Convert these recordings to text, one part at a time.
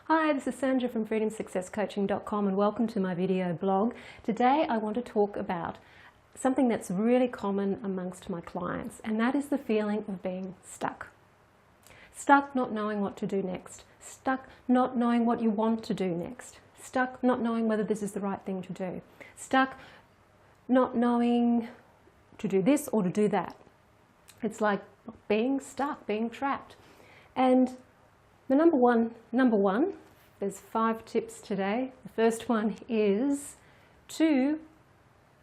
Hi, this is Sandra from freedomsuccesscoaching.com and welcome to my video blog. Today I want to talk about something that's really common amongst my clients, and that is the feeling of being stuck. Stuck not knowing what to do next. Stuck not knowing what you want to do next. Stuck not knowing whether this is the right thing to do. Stuck not knowing to do this or to do that. It's like being stuck, being trapped. And the number one, there's 5 tips today. The first one is to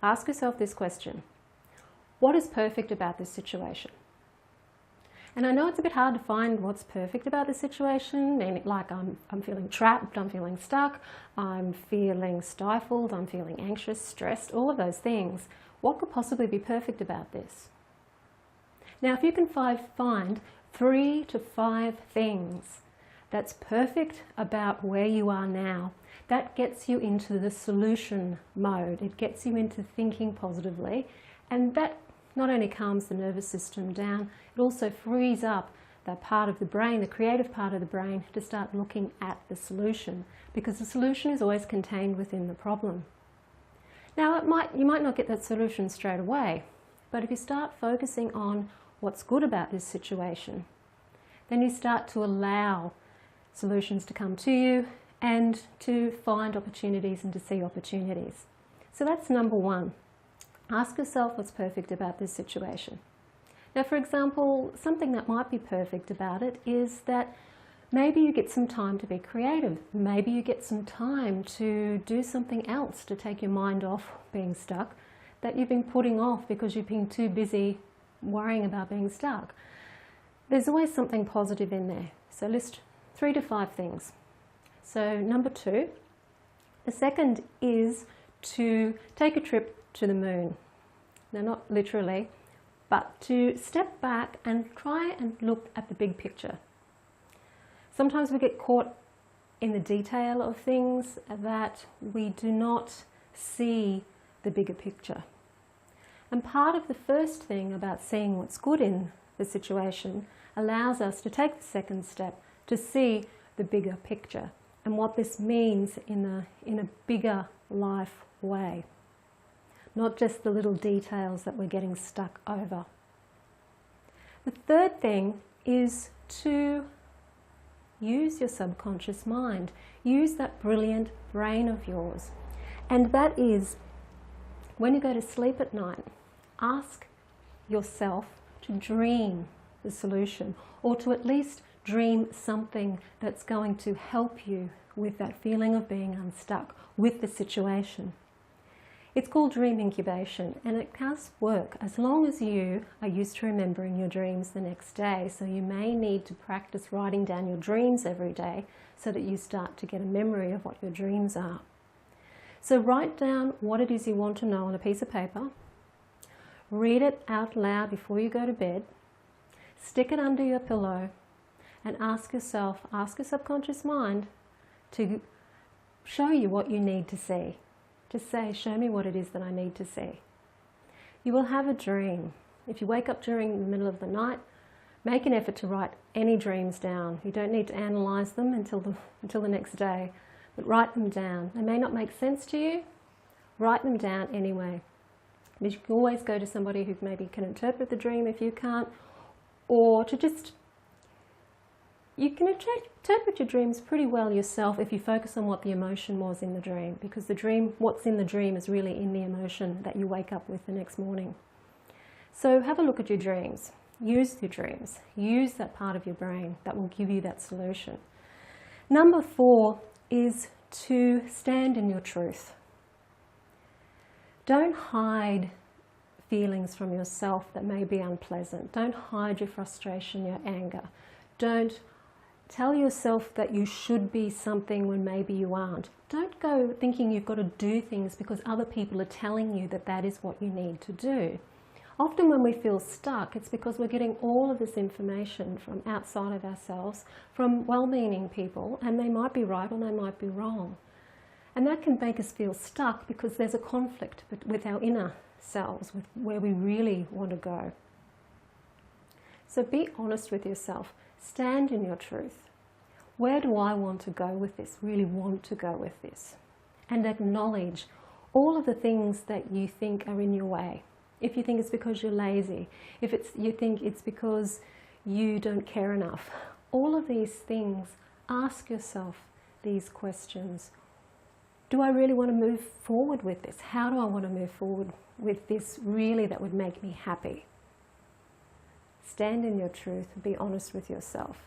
ask yourself this question: what is perfect about this situation? And I know it's a bit hard to find what's perfect about the situation. Like I'm feeling trapped, I'm feeling stuck, I'm feeling stifled, I'm feeling anxious, stressed, all of those things. What could possibly be perfect about this? Now, if you can find 3 to 5 things that's perfect about where you are now, that gets you into the solution mode. It gets you into thinking positively, and that not only calms the nervous system down, it also frees up that part of the brain, the creative part of the brain, to start looking at the solution, because the solution is always contained within the problem. Now, you might not get that solution straight away, but if you start focusing on what's good about this situation, then you start to allow solutions to come to you and to find opportunities and to see opportunities. So that's number 1. Ask yourself what's perfect about this situation. Now, for example, something that might be perfect about it is that maybe you get some time to be creative. Maybe you get some time to do something else to take your mind off being stuck that you've been putting off because you've been too busy worrying about being stuck. There's always something positive in there. So list 3 to 5 things. So number 2, the second is to take a trip to the moon. Now, not literally, but to step back and try and look at the big picture. Sometimes we get caught in the detail of things that we do not see the bigger picture. And part of the first thing about seeing what's good in the situation allows us to take the second step to see the bigger picture and what this means in a bigger life way. Not just the little details that we're getting stuck over. The third thing is to use your subconscious mind. Use that brilliant brain of yours. And that is, when you go to sleep at night, ask yourself to dream the solution, or to at least dream something that's going to help you with that feeling of being unstuck with the situation. It's called dream incubation, and it does work as long as you are used to remembering your dreams the next day. So you may need to practice writing down your dreams every day so that you start to get a memory of what your dreams are. So write down what it is you want to know on a piece of paper. Read it out loud before you go to bed. Stick it under your pillow and ask your subconscious mind to show you what you need to see. Just say, show me what it is that I need to see. You will have a dream. If you wake up during the middle of the night, make an effort to write any dreams down. You don't need to analyze them until the next day, but write them down. They may not make sense to you. Write them down anyway. Because you can always go to somebody who maybe can interpret the dream if you can't, or you can interpret your dreams pretty well yourself if you focus on what the emotion was in the dream, because what's in the dream is really in the emotion that you wake up with the next morning. So have a look at your dreams. Use your dreams. Use that part of your brain that will give you that solution. Number 4 is to stand in your truth. Don't hide feelings from yourself that may be unpleasant. Don't hide your frustration, your anger. Don't tell yourself that you should be something when maybe you aren't. Don't go thinking you've got to do things because other people are telling you that that is what you need to do. Often when we feel stuck, it's because we're getting all of this information from outside of ourselves, from well-meaning people, and they might be right or they might be wrong. And that can make us feel stuck because there's a conflict with our inner selves, with where we really want to go. So be honest with yourself. Stand in your truth. Where do I want to go with this? Really want to go with this? And acknowledge all of the things that you think are in your way. If you think it's because you're lazy, if you think it's because you don't care enough, all of these things, ask yourself these questions. Do I really want to move forward with this? How do I want to move forward with this really that would make me happy? Stand in your truth, be honest with yourself.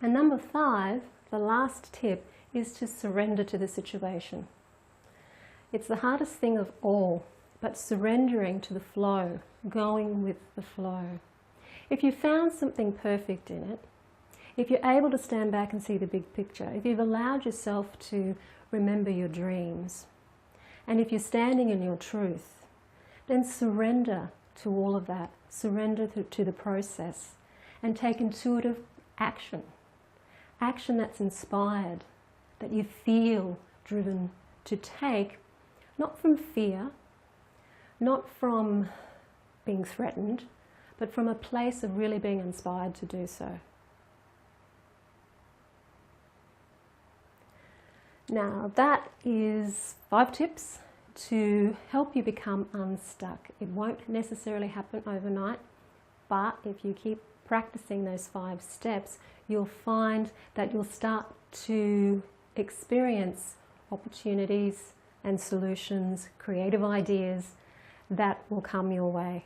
And number 5, the last tip, is to surrender to the situation. It's the hardest thing of all, but surrendering to the flow, going with the flow. If you found something perfect in it, if you're able to stand back and see the big picture, if you've allowed yourself to remember your dreams, and if you're standing in your truth, then surrender to all of that. Surrender to the process and take intuitive action. Action that's inspired, that you feel driven to take, not from fear, not from being threatened, but from a place of really being inspired to do so. Now, that is 5 tips to help you become unstuck. It won't necessarily happen overnight, but if you keep practicing those 5 steps, you'll find that you'll start to experience opportunities and solutions, creative ideas that will come your way.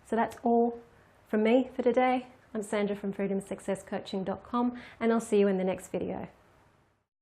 So that's all from me for today. I'm Sandra from freedomsuccesscoaching.com, and I'll see you in the next video.